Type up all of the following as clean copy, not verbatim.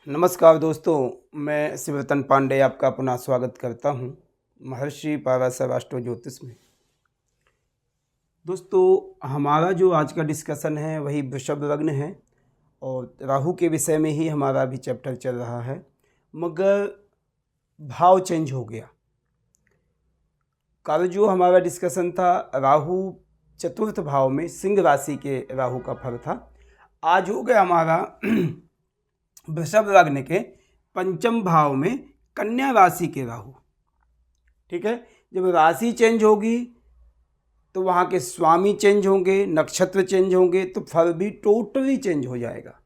नमस्कार दोस्तों, मैं शिवरतन पांडे आपका पुनः स्वागत करता हूं महर्षि पाराशर एस्ट्रो ज्योतिष में। दोस्तों, हमारा जो आज का डिस्कशन है वही वृषभ लग्न है और राहु के विषय में ही हमारा अभी चैप्टर चल रहा है, मगर भाव चेंज हो गया। कल जो हमारा डिस्कशन था राहु चतुर्थ भाव में सिंह राशि के राहु का फल था। आज हो गया हमारा वृषभ लग्न के पंचम भाव में कन्या राशि के राहु। ठीक है, जब राशि चेंज होगी तो वहाँ के स्वामी चेंज होंगे, नक्षत्र चेंज होंगे, तो फल भी टोटली चेंज हो जाएगा।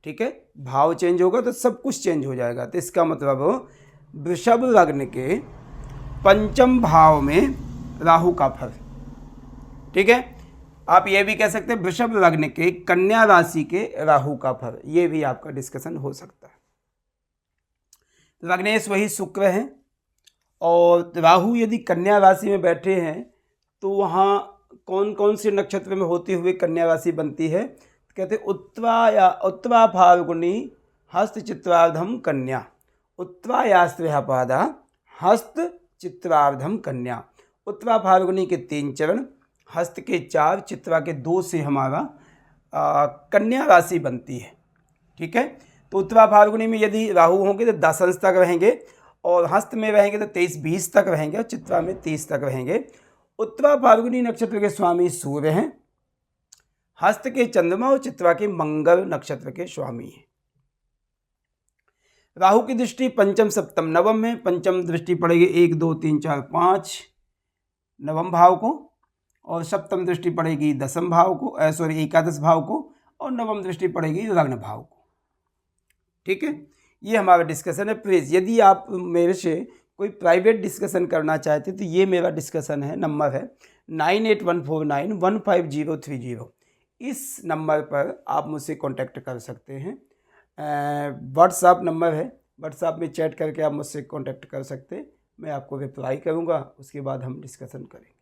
ठीक है, भाव चेंज होगा तो सब कुछ चेंज हो जाएगा। तो इसका मतलब वृषभ लग्न के पंचम भाव में राहु का फल। ठीक है, आप ये भी कह सकते हैं वृषभ लग्न के कन्या राशि के राहु का फल, ये भी आपका डिस्कशन हो सकता है। लग्नेश वही शुक्र हैं और राहु यदि कन्या राशि में बैठे हैं तो वहाँ कौन कौन से नक्षत्र में होते हुए कन्या राशि बनती है? कहते उत्तरा फाल्गुनी हस्त चित्रार्धम कन्या, उत्तरायास्त्रपादा हस्त चित्रार्धम कन्या। उत्तरा फाल्गुनी के 3 चरण, हस्त के 4, चित्रा के 2 से हमारा कन्या राशि बनती है। ठीक है, तो उत्तरा फाल्गुनी में यदि राहु होंगे तो 10 अंश तक रहेंगे और हस्त में रहेंगे तो 23-20 तक रहेंगे और चित्रा में 30 तक रहेंगे। उत्तरा फाल्गुनी नक्षत्र के स्वामी सूर्य हैं, हस्त के चंद्रमा और चित्रा के मंगल नक्षत्र के स्वामी हैं। राहु की दृष्टि पंचम सप्तम नवम में, पंचम दृष्टि पड़ेगी 1 2 3 4 5 नवम भाव को और सप्तम दृष्टि पड़ेगी दसम भाव को, एकादश भाव को, और नवम दृष्टि पड़ेगी लग्न भाव को। ठीक है, ये हमारा डिस्कशन है। प्लीज़ यदि आप मेरे से कोई प्राइवेट डिस्कशन करना चाहते तो ये मेरा डिस्कशन है, नंबर है 9814915030। इस नंबर पर आप मुझसे कांटेक्ट कर सकते हैं। व्हाट्सएप नंबर है, व्हाट्सएप में चैट करके आप मुझसे कांटेक्ट कर सकते हैं। मैं आपको रिप्लाई करूँगा, उसके बाद हम डिस्कशन करेंगे।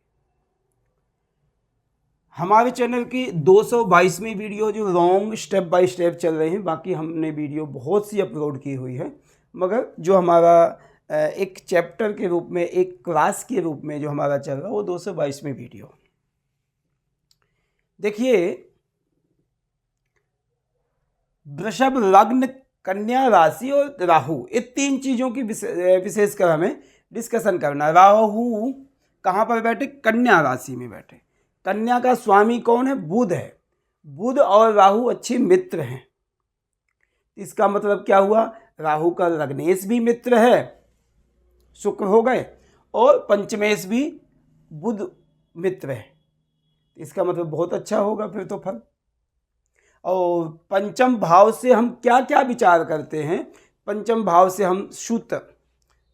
हमारे चैनल की 222वीं वीडियो जो लॉन्ग स्टेप बाय स्टेप चल रही हैं, बाकी हमने वीडियो बहुत सी अपलोड की हुई है, मगर जो हमारा एक चैप्टर के रूप में, एक क्लास के रूप में जो हमारा चल रहा है वो 222वीं वीडियो। देखिए, वृषभ लग्न, कन्या राशि और राहु, ये 3 चीज़ों की विशेषकर हमें डिस्कशन करना है। राहु कहाँ पर बैठे? कन्या राशि में बैठे। कन्या का स्वामी कौन है? बुध है। बुध और राहु अच्छे मित्र हैं। इसका मतलब क्या हुआ? राहु का लग्नेश भी मित्र है, शुक्र हो गए, और पंचमेश भी बुध मित्र है। इसका मतलब बहुत अच्छा होगा फिर तो फल। और पंचम भाव से हम क्या क्या विचार करते हैं? पंचम भाव से हम सूत्र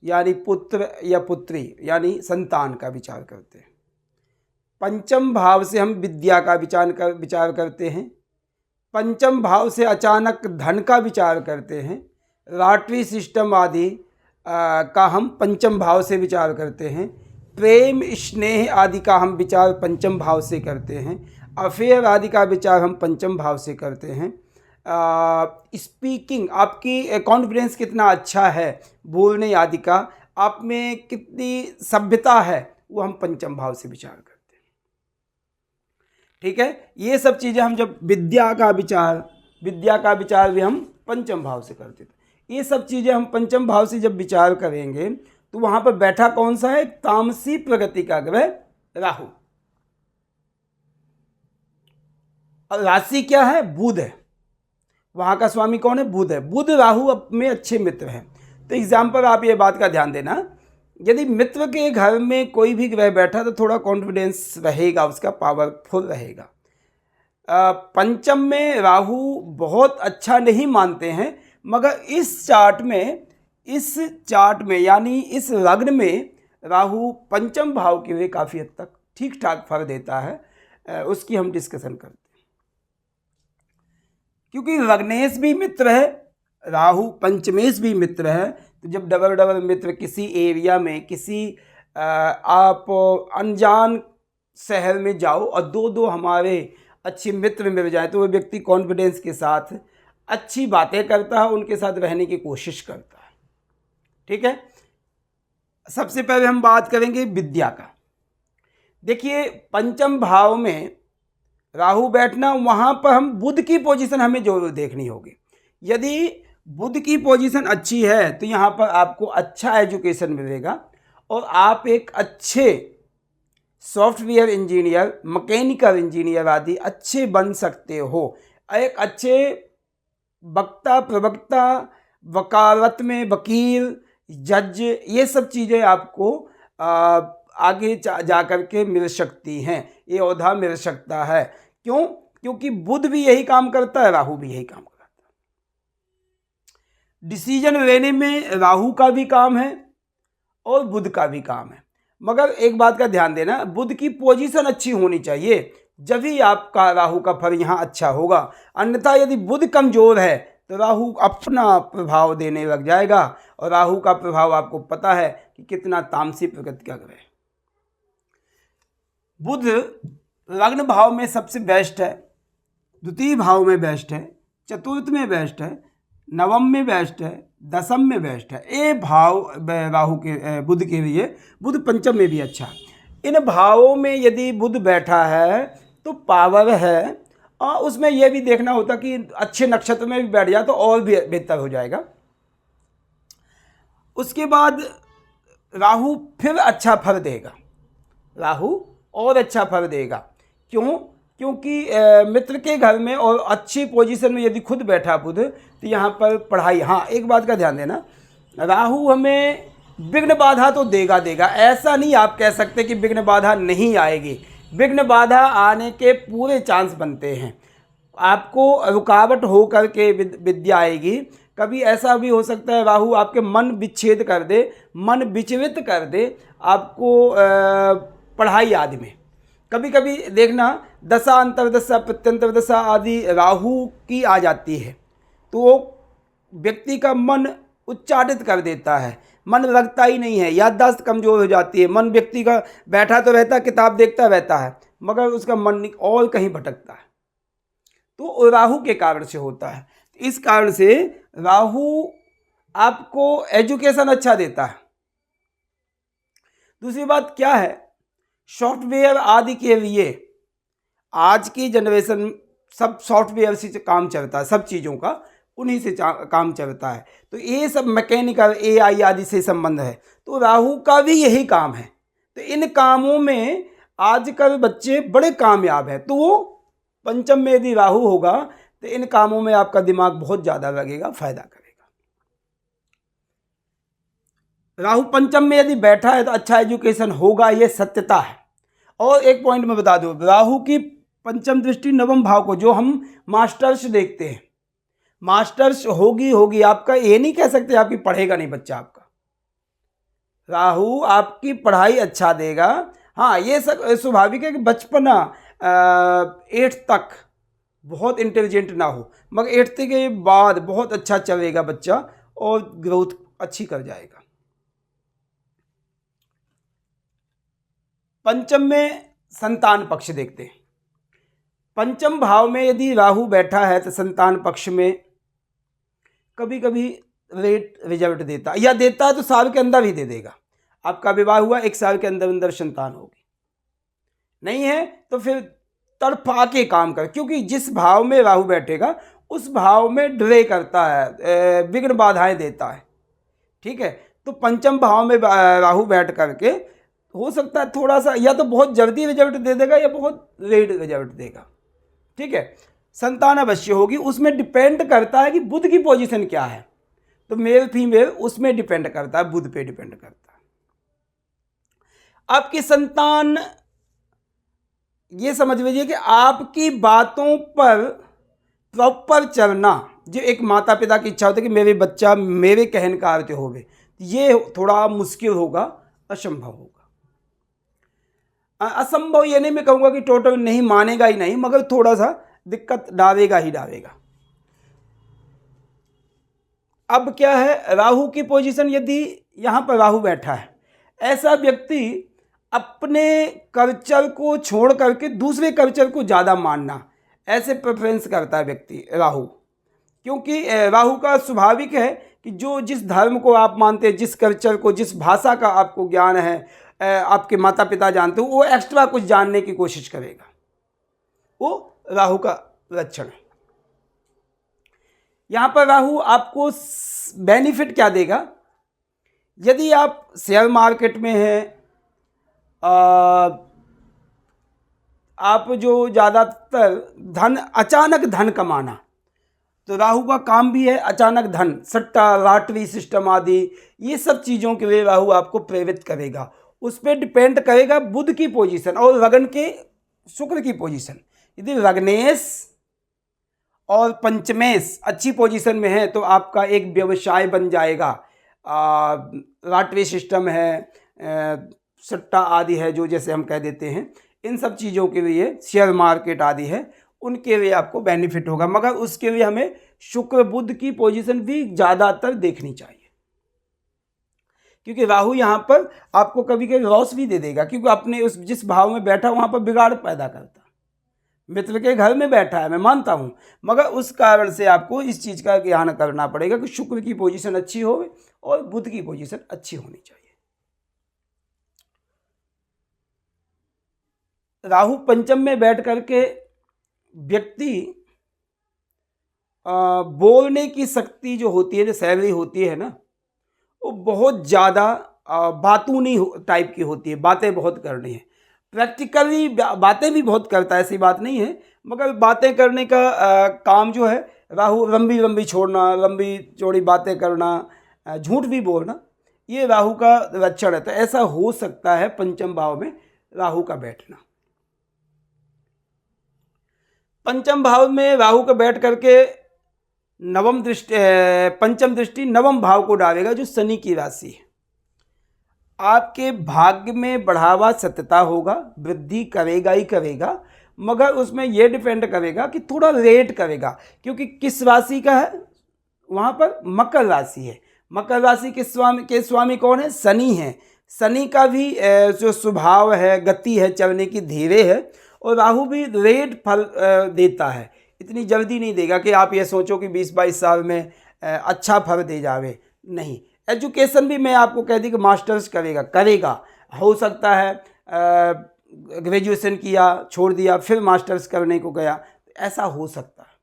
यानी पुत्र या पुत्री यानी संतान का विचार करते हैं। पंचम भाव से हम विद्या का विचार करते हैं। पंचम भाव से अचानक धन का विचार करते हैं। लॉटरी सिस्टम आदि का हम पंचम भाव से विचार करते हैं। प्रेम स्नेह आदि का हम विचार पंचम भाव से करते हैं। अफेयर आदि का विचार हम पंचम भाव से करते हैं। स्पीकिंग, आपकी कॉन्फिडेंस कितना अच्छा है, बोलने आदि का, आप में कितनी सभ्यता है, वो हम पंचम भाव से विचार करते हैं। ठीक है, ये सब चीज़ें हम जब विद्या का विचार भी हम पंचम भाव से करते थे। ये सब चीज़ें हम पंचम भाव से जब विचार करेंगे तो वहाँ पर बैठा कौन सा है? तामसी प्रगति का ग्रह राहु। और राशि क्या है? बुध है। वहाँ का स्वामी कौन है? बुध है। बुध राहु में अच्छे मित्र हैं। तो एग्जाम्पल आप ये बात का ध्यान देना, यदि मित्र के घर में कोई भी ग्रह बैठा तो थोड़ा कॉन्फिडेंस रहेगा, उसका पावरफुल रहेगा। पंचम में राहु बहुत अच्छा नहीं मानते हैं, मगर इस चार्ट में यानी इस लग्न में राहु पंचम भाव के लिए काफ़ी हद तक ठीक ठाक फल देता है। उसकी हम डिस्कशन करते हैं। क्योंकि लग्नेश भी मित्र है, राहु पंचमेश भी मित्र है, तो जब डबल मित्र किसी एरिया में, किसी आप अनजान शहर में जाओ और 2 हमारे अच्छे मित्र मिल जाए तो वो व्यक्ति कॉन्फिडेंस के साथ अच्छी बातें करता है, उनके साथ रहने की कोशिश करता है। ठीक है, सबसे पहले हम बात करेंगे विद्या का। देखिए पंचम भाव में राहु बैठना, वहाँ पर हम बुध की पोजीशन हमें जो देखनी होगी। यदि बुध की पोजीशन अच्छी है तो यहाँ पर आपको अच्छा एजुकेशन मिलेगा और आप एक अच्छे सॉफ्टवेयर इंजीनियर, मैकेनिकल इंजीनियर आदि अच्छे बन सकते हो। एक अच्छे वक्ता, प्रवक्ता, वकालत में वकील, जज, ये सब चीज़ें आपको आगे जा कर के मिल सकती हैं, ये ओहदा मिल सकता है। क्यों? क्योंकि बुध भी यही काम करता है, राहु भी यही काम करता है। डिसीजन लेने में राहु का भी काम है और बुध का भी काम है। मगर एक बात का ध्यान देना, बुध की पोजीशन अच्छी होनी चाहिए, जब ही आपका राहु का फल यहाँ अच्छा होगा। अन्यथा यदि बुध कमजोर है तो राहु अपना प्रभाव देने लग जाएगा, और राहु का प्रभाव आपको पता है कि कितना तामसिक प्रकृति का ग्रह है। बुध लग्न भाव में सबसे बेस्ट है, द्वितीय भाव में बेस्ट है, चतुर्थ में बेस्ट है, नवम में बेस्ट है, दसम में बेस्ट है। ये भाव राहु के बुध के लिए, बुध पंचम में भी अच्छा है। इन भावों में यदि बुध बैठा है तो पावर है, और उसमें यह भी देखना होता कि अच्छे नक्षत्र में भी बैठ जाए तो और भी बेहतर हो जाएगा। उसके बाद राहु फिर अच्छा फल देगा, राहु और अच्छा फल देगा। क्यों? क्योंकि मित्र के घर में और अच्छी पोजीशन में यदि खुद बैठा बुध तो यहाँ पर पढ़ाई, हाँ एक बात का ध्यान देना, राहु हमें विघ्न बाधा तो देगा, ऐसा नहीं आप कह सकते कि विघ्न बाधा नहीं आएगी। विघ्न बाधा आने के पूरे चांस बनते हैं। आपको रुकावट हो कर के विद्या आएगी। कभी ऐसा भी हो सकता है राहु आपके मन विच्छेद कर दे, मन विचलित कर दे आपको पढ़ाई आदि में। कभी कभी देखना दशा, अंतर्दशा, प्रत्यंतर दशा आदि राहु की आ जाती है तो वो व्यक्ति का मन उच्चाटित कर देता है, मन लगता ही नहीं है, याददाश्त कमज़ोर हो जाती है। मन व्यक्ति का बैठा तो रहता है, किताब देखता रहता है, मगर उसका मन और कहीं भटकता है, तो राहु के कारण से होता है। इस कारण से राहु आपको एजुकेशन अच्छा देता है। दूसरी बात क्या है, सॉफ्टवेयर आदि के लिए आज की जनरेशन सब सॉफ्टवेयर से काम चलता है, सब चीज़ों का उन्हीं से काम चलता है। तो ये सब मैकेनिकल, एआई आदि से संबंध है, तो राहु का भी यही काम है। तो इन कामों में आजकल बच्चे बड़े कामयाब हैं। तो वो पंचम में यदि राहु होगा तो इन कामों में आपका दिमाग बहुत ज़्यादा लगेगा, फायदा करेगा। राहु पंचम में यदि बैठा है तो अच्छा एजुकेशन होगा, ये सत्यता है। और एक पॉइंट में बता दूं, राहु की पंचम दृष्टि नवम भाव को, जो हम मास्टर्स देखते हैं, मास्टर्स होगी आपका, ये नहीं कह सकते आपकी पढ़ेगा नहीं बच्चा आपका। राहु आपकी पढ़ाई अच्छा देगा। हाँ, ये सब स्वाभाविक है कि बचपना 8th तक बहुत इंटेलिजेंट ना हो, मगर 8th के बाद बहुत अच्छा चलेगा बच्चा और ग्रोथ अच्छी कर जाएगा। पंचम में संतान पक्ष देखते हैं। पंचम भाव में यदि राहु बैठा है तो संतान पक्ष में कभी कभी लेट रिजल्ट देता, या देता है तो साल के अंदर ही दे देगा। आपका विवाह हुआ, 1 साल के अंदर अंदर संतान होगी, नहीं है तो फिर तड़फा के काम कर, क्योंकि जिस भाव में राहु बैठेगा उस भाव में डिले करता है, विघ्न बाधाएं देता है। ठीक है, तो पंचम भाव में राहु बैठ करके हो सकता है थोड़ा सा या तो बहुत जल्दी रिजल्ट दे देगा या बहुत लेट रिजल्ट देगा। ठीक है, संतान अवश्य होगी। उसमें डिपेंड करता है कि बुध की पोजीशन क्या है, तो मेल फीमेल उसमें डिपेंड करता है, बुध पे डिपेंड करता है। आपकी संतान, ये समझ लीजिए कि आपकी बातों पर प्रॉपर चलना, जो एक माता पिता की इच्छा होती है कि मेरे बच्चा मेरे कहन का अर्थ होवे, ये थोड़ा मुश्किल होगा, असंभव होगा। असंभव ये नहीं मैं कहूँगा कि टोटल नहीं मानेगा ही नहीं, मगर थोड़ा सा दिक्कत डालेगा ही डालेगा। अब क्या है, राहु की पोजीशन यदि यहाँ पर राहु बैठा है, ऐसा व्यक्ति अपने कल्चर को छोड़ करके दूसरे कल्चर को ज़्यादा मानना, ऐसे प्रेफरेंस करता है व्यक्ति राहु। क्योंकि राहु का स्वाभाविक है कि जो जिस धर्म को आप मानते हैं, जिस कल्चर को, जिस भाषा का आपको ज्ञान है, आपके माता पिता जानते हो, वो एक्स्ट्रा कुछ जानने की कोशिश करेगा। वो राहु का लक्षण है। यहाँ पर राहु आपको बेनिफिट क्या देगा? यदि आप शेयर मार्केट में हैं, आप जो ज़्यादातर अचानक धन कमाना, तो राहु का काम भी है अचानक धन, सट्टा, लॉटरी सिस्टम आदि, ये सब चीज़ों के लिए राहु आपको प्रेरित करेगा। उस पर डिपेंड करेगा बुध की पोजीशन और लग्न के शुक्र की पोजीशन। यदि लग्नेश और पंचमेश अच्छी पोजीशन में है तो आपका एक व्यवसाय बन जाएगा। लॉटरी सिस्टम है, सट्टा आदि है, जो जैसे हम कह देते हैं, इन सब चीज़ों के लिए, शेयर मार्केट आदि है, उनके लिए आपको बेनिफिट होगा। मगर उसके लिए हमें शुक्र बुध की पोजीशन भी ज़्यादातर देखनी चाहिए, क्योंकि राहु यहाँ पर आपको कभी कभी लॉस भी दे देगा, क्योंकि अपने उस जिस भाव में बैठा वहाँ पर बिगाड़ पैदा करता। मित्र के घर में बैठा है, मैं मानता हूँ, मगर उस कारण से आपको इस चीज़ का ध्यान करना पड़ेगा कि शुक्र की पोजीशन अच्छी हो और बुध की पोजीशन अच्छी होनी चाहिए। राहु पंचम में बैठ करके व्यक्ति बोलने की शक्ति जो होती है, जो शैली होती है ना, वो बहुत ज़्यादा बातूनी टाइप की होती है। बातें बहुत करनी है, प्रैक्टिकली बातें भी बहुत करता है, ऐसी बात नहीं है, मगर बातें करने का काम जो है राहु, लंबी लंबी छोड़ना, लंबी चौड़ी बातें करना, झूठ भी बोलना, ये राहु का लक्षण है। तो ऐसा हो सकता है पंचम भाव में राहु का बैठना। पंचम भाव में राहु का बैठ करके पंचम दृष्टि नवम भाव को डालेगा, जो शनि की राशि है। आपके भाग्य में बढ़ावा सत्यता होगा, वृद्धि करेगा ही करेगा, मगर उसमें यह डिपेंड करेगा कि थोड़ा लेट करेगा, क्योंकि किस राशि का है, वहाँ पर मकर राशि है। मकर राशि के स्वामी कौन है? शनि है। शनि का भी जो स्वभाव है, गति है चलने की, धीरे है, और राहु भी लेट फल देता है, इतनी जल्दी नहीं देगा कि आप ये सोचो कि 20-22 साल में अच्छा फल दे जावे, नहीं। एजुकेशन भी मैं आपको कह दी कि मास्टर्स करेगा, हो सकता है ग्रेजुएशन किया, छोड़ दिया, फिर मास्टर्स करने को गया, ऐसा हो सकता है।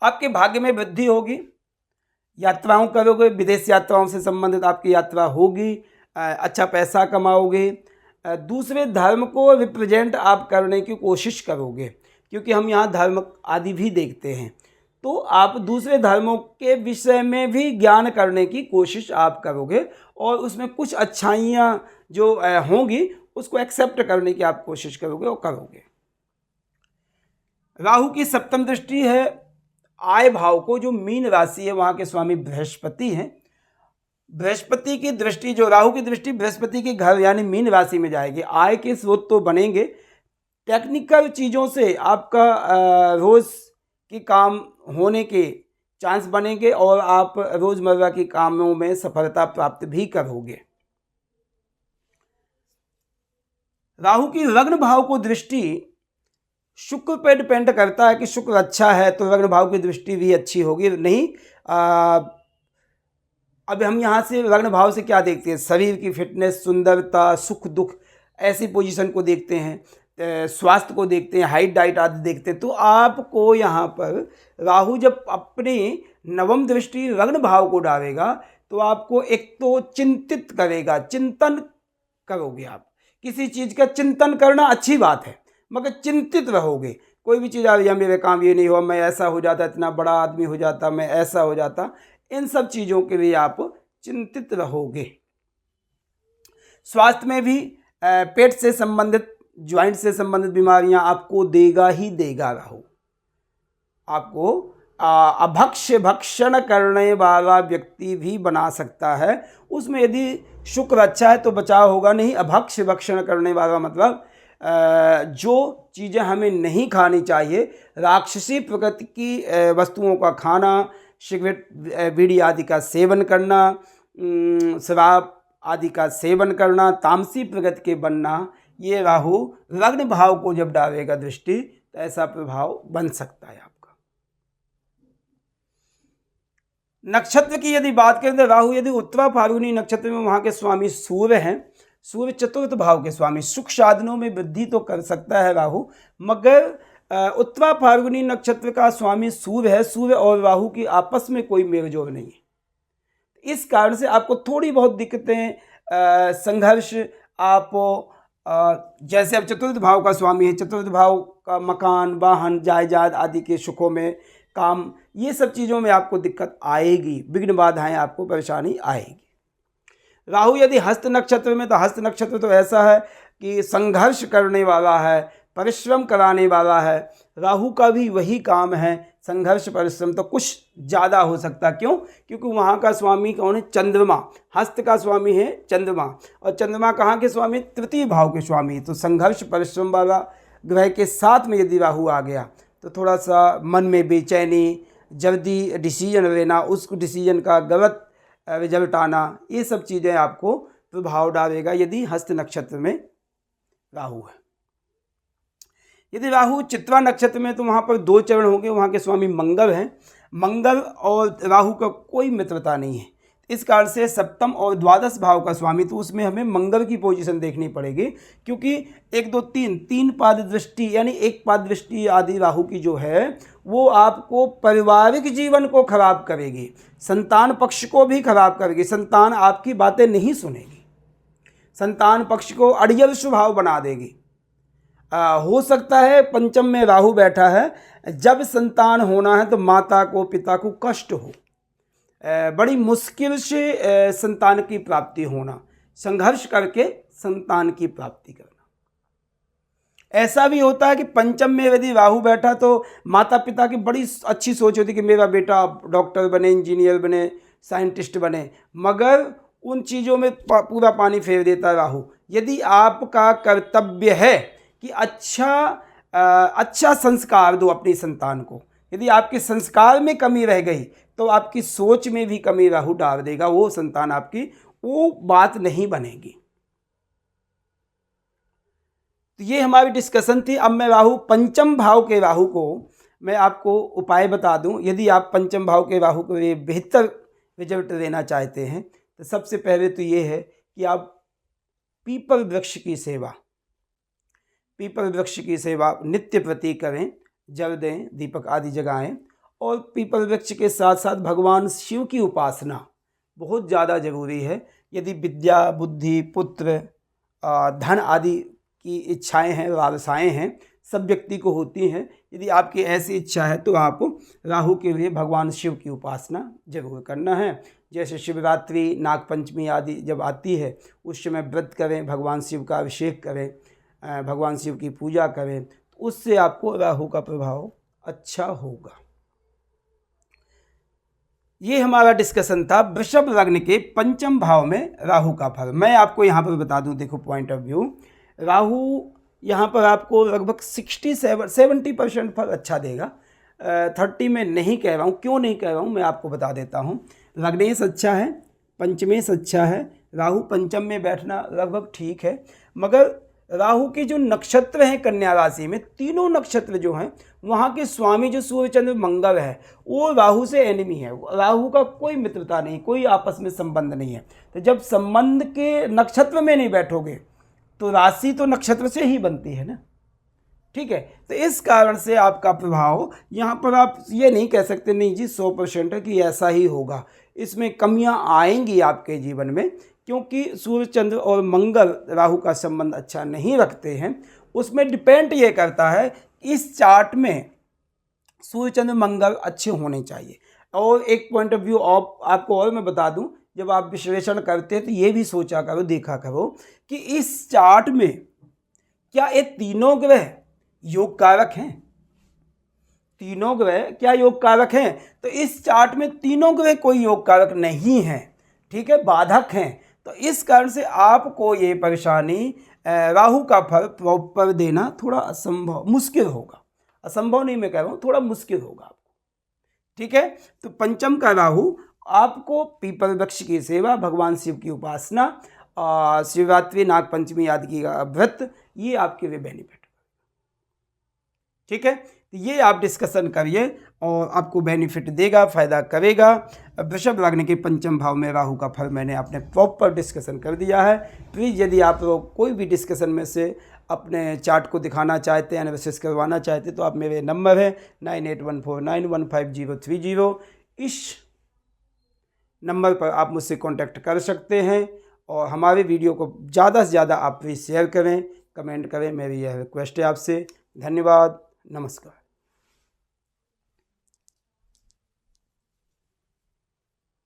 आपके भाग्य में वृद्धि होगी, यात्राओं करोगे, विदेश यात्राओं से संबंधित आपकी यात्रा होगी, अच्छा पैसा कमाओगे, दूसरे धर्म को रिप्रेजेंट आप करने की कोशिश करोगे, क्योंकि हम यहाँ धर्म आदि भी देखते हैं, तो आप दूसरे धर्मों के विषय में भी ज्ञान करने की कोशिश आप करोगे, और उसमें कुछ अच्छाइयाँ जो होंगी उसको एक्सेप्ट करने की आप कोशिश करोगे और करोगे। राहु की सप्तम दृष्टि है आय भाव को, जो मीन राशि है, वहाँ के स्वामी बृहस्पति हैं। बृहस्पति की दृष्टि, जो राहु की दृष्टि बृहस्पति के घर यानी मीन राशि में जाएगी। आय के स्रोत तो बनेंगे, टेक्निकल चीज़ों से आपका रोज़ की काम होने के चांस बनेंगे, और आप रोज़मर्रा के कामों में सफलता प्राप्त भी करोगे। राहु की लग्न भाव को दृष्टि शुक्र पर डिपेंड करता है कि शुक्र अच्छा है तो लग्न भाव की दृष्टि भी अच्छी होगी, नहीं। अब हम यहाँ से लग्न भाव से क्या देखते हैं? शरीर की फिटनेस, सुंदरता, सुख दुख, ऐसी पोजीशन को देखते हैं, स्वास्थ्य को देखते हैं, हाइट डाइट आदि देखते हैं। तो आपको यहाँ पर राहु जब अपनी नवम दृष्टि लग्न भाव को डालेगा तो आपको एक तो चिंतित करेगा, चिंतन करोगे आप। किसी चीज़ का चिंतन करना अच्छी बात है, मगर चिंतित रहोगे। कोई भी चीज़ आ रही है, मेरे काम ये नहीं हुआ, मैं ऐसा हो जाता, इतना बड़ा आदमी हो जाता, मैं ऐसा हो जाता, इन सब चीज़ों के लिए आप चिंतित रहोगे। स्वास्थ्य में भी पेट से संबंधित, ज्वाइंट से संबंधित बीमारियां आपको देगा ही देगा। राहु आपको अभक्ष्य भक्षण करने वाला व्यक्ति भी बना सकता है। उसमें यदि शुक्र अच्छा है तो बचाव होगा नहीं। अभक्ष्य भक्षण करने वाला मतलब जो चीज़ें हमें नहीं खानी चाहिए, राक्षसी प्रकृति की वस्तुओं का खाना, सिगरेट बीड़ी आदि का सेवन करना, शराब आदि का सेवन करना, तामसी प्रकृति के बनना, ये राहु लग्न भाव को जब डालेगा दृष्टि तो ऐसा प्रभाव बन सकता है आपका। नक्षत्र की यदि बात करें तो राहु यदि उत्तरा फाल्गुनी नक्षत्र में, वहाँ के स्वामी सूर्य हैं, सूर्य चतुर्थ भाव के स्वामी, सुख साधनों में वृद्धि तो कर सकता है राहु, मगर उत्तरा फाल्गुनी नक्षत्र का स्वामी सूर्य है, सूर्य और राहु की आपस में कोई मेलजोल नहीं है। इस कारण से आपको थोड़ी बहुत दिक्कतें, संघर्ष, आप जैसे अब चतुर्थ भाव का स्वामी है, चतुर्थ भाव का मकान, वाहन, जायदाद आदि के सुखों में, काम, ये सब चीज़ों में आपको दिक्कत आएगी, विघ्न बाधाएं, आपको परेशानी आएगी। राहु यदि हस्त नक्षत्र में, तो हस्त नक्षत्र तो ऐसा है कि संघर्ष करने वाला है, परिश्रम कराने वाला है। राहु का भी वही काम है, संघर्ष परिश्रम, तो कुछ ज़्यादा हो सकता। क्यों? क्योंकि वहाँ का स्वामी कौन है? चंद्रमा। हस्त का स्वामी है चंद्रमा, और चंद्रमा कहाँ के स्वामी? तृतीय भाव के स्वामी। तो संघर्ष परिश्रम वाला ग्रह के साथ में यदि राहु आ गया तो थोड़ा सा मन में बेचैनी, जल्दी डिसीजन लेना, उस डिसीजन का गलत रिजल्ट आना, ये सब चीज़ें आपको प्रभाव डालेगा यदि हस्त नक्षत्र में राहु है। यदि राहु चित्रा नक्षत्र में, तो वहाँ पर 2 चरण होंगे, वहाँ के स्वामी मंगल हैं। मंगल और राहु का कोई मित्रता नहीं है, इस कारण से सप्तम और द्वादश भाव का स्वामी, तो उसमें हमें मंगल की पोजीशन देखनी पड़ेगी, क्योंकि 1 2 3 पाद दृष्टि, यानी 1 पाद दृष्टि आदि राहु की जो है वो आपको पारिवारिक जीवन को खराब करेगी, संतान पक्ष को भी खराब करेगी, संतान आपकी बातें नहीं सुनेगी, संतान पक्ष को अड़ियल स्वभाव बना देगी। हो सकता है पंचम में राहु बैठा है, जब संतान होना है तो माता को, पिता को कष्ट हो, बड़ी मुश्किल से संतान की प्राप्ति होना, संघर्ष करके संतान की प्राप्ति करना। ऐसा भी होता है कि पंचम में यदि राहु बैठा तो माता पिता की बड़ी अच्छी सोच होती कि मेरा बेटा डॉक्टर बने, इंजीनियर बने, साइंटिस्ट बने, मगर उन चीज़ों में पूरा पानी फेर देता है राहु। यदि आपका कर्तव्य है कि अच्छा संस्कार दो अपनी संतान को, यदि आपके संस्कार में कमी रह गई तो आपकी सोच में भी कमी राहु डाल देगा, वो संतान आपकी वो बात नहीं बनेगी। तो ये हमारी डिस्कशन थी। अब मैं राहु, पंचम भाव के राहु को मैं आपको उपाय बता दूं। यदि आप पंचम भाव के राहु को ये बेहतर रिजल्ट देना चाहते हैं तो सबसे पहले तो ये है कि आप पीपल वृक्ष की सेवा, पीपल वृक्ष की सेवा नित्य प्रति करें, जल दें, दीपक आदि जगाएं, और पीपल वृक्ष के साथ साथ भगवान शिव की उपासना बहुत ज़्यादा जरूरी है। यदि विद्या, बुद्धि, पुत्र, धन आदि की इच्छाएं हैं, लालसाएं हैं, सब व्यक्ति को होती हैं। यदि आपकी ऐसी इच्छा है तो आप राहु के लिए भगवान शिव की उपासना जरूर करना है। जैसे शिवरात्रि, नागपंचमी आदि जब आती है उस समय व्रत करें, भगवान शिव का अभिषेक करें, भगवान शिव की पूजा करें, तो उससे आपको राहु का प्रभाव अच्छा होगा। ये हमारा डिस्कशन था वृषभ लग्न के पंचम भाव में राहु का फल। मैं आपको यहाँ पर बता दूँ, देखो पॉइंट ऑफ व्यू, राहु यहाँ पर आपको लगभग 70% फल अच्छा देगा, 30 में नहीं कह रहा हूँ। क्यों नहीं कह रहा हूँ मैं आपको बता देता हूँ। लग्नेश अच्छा है, पंचमेश अच्छा है, राहु पंचम में बैठना लगभग ठीक है, मगर राहु के जो नक्षत्र हैं कन्या राशि में, तीनों नक्षत्र जो हैं वहाँ के स्वामी जो सूर्य चंद्र मंगल है वो राहु से एनिमी है, राहु का कोई मित्रता नहीं, कोई आपस में संबंध नहीं है। तो जब संबंध के नक्षत्र में नहीं बैठोगे तो राशि तो नक्षत्र से ही बनती है ना, ठीक है। तो इस कारण से आपका प्रभाव यहाँ पर आप ये नहीं कह सकते नहीं जी 100% है कि ऐसा ही होगा, इसमें कमियाँ आएंगी आपके जीवन में, क्योंकि सूर्य चंद्र और मंगल राहु का संबंध अच्छा नहीं रखते हैं। उसमें डिपेंड ये करता है इस चार्ट में सूर्य चंद्र मंगल अच्छे होने चाहिए। और एक पॉइंट ऑफ व्यू आपको और मैं बता दूं, जब आप विश्लेषण करते हैं तो ये भी सोचा करो, देखा करो कि इस चार्ट में क्या ये तीनों ग्रह योग कारक हैं, तीनों ग्रह क्या योग कारक हैं। तो इस चार्ट में तीनों ग्रह कोई योग कारक नहीं है, ठीक है, बाधक हैं। तो इस कारण से आपको ये परेशानी राहु का फल प्रॉपर देना थोड़ा असंभव, मुश्किल होगा। असंभव नहीं मैं कह रहा हूँ, थोड़ा मुश्किल होगा आपको, ठीक है। तो पंचम का राहु आपको पीपल वृक्ष की सेवा, भगवान शिव की उपासना, शिवरात्रि, नागपंचमी आदि की व्रत, ये आपके लिए बेनिफिट। ठीक है, तो ये आप डिस्कशन करिए और आपको बेनिफिट देगा, फ़ायदा करेगा। वृषभ लग्न के पंचम भाव में राहु का फल मैंने आपने प्रॉपर डिस्कशन कर दिया है। प्लीज़ यदि आप लोग कोई भी डिस्कशन में से अपने चार्ट को दिखाना चाहते हैं, एनालिसिस करवाना चाहते हैं, तो आप मेरे नंबर है 9814915030, इस नंबर पर आप मुझसे कांटेक्ट कर सकते हैं। और हमारे वीडियो को ज़्यादा से ज़्यादा आप प्लीज़ शेयर करें, कमेंट करें, मेरी यह रिक्वेस्ट है आपसे। धन्यवाद, नमस्कार।